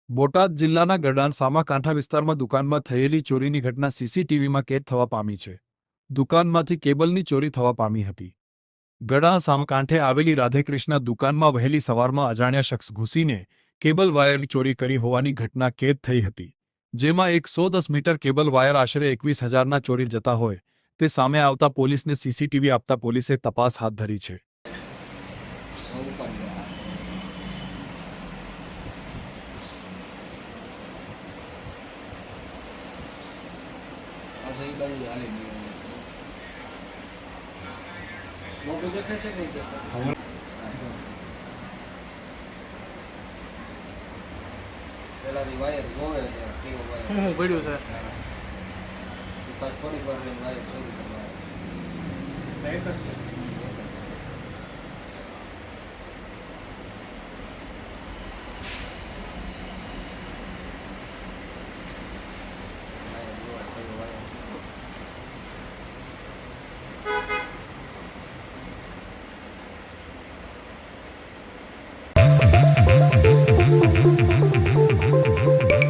બોટાદ જિલ્લાના ગડાન સામાકાંઠા વિસ્તારમાં દુકાનમાં થયેલી ચોરીની ઘટના સીસીટીવીમાં કેદ થવા પામી છે. દુકાનમાંથી કેબલની ચોરી થવા પામી હતી. ગડા સામકાંઠે આવેલી રાધેકૃષ્ણ દુકાનમાં વહેલી સવારમાં અજાણ્યા શખ્સ ઘૂસીને કેબલ વાયરની ચોરી કરી હોવાની ઘટના કેદ થઈ હતી. જેમાં 110 મીટર કેબલ વાયર આશરે 21,000ના ચોરી જતા હોય તે સામે આવતા પોલીસને સીસીટીવી આપતા પોલીસે તપાસ હાથ ધરી છે. હું પડ્યું છે થોડીક વાર વાયર ચોરી કરવા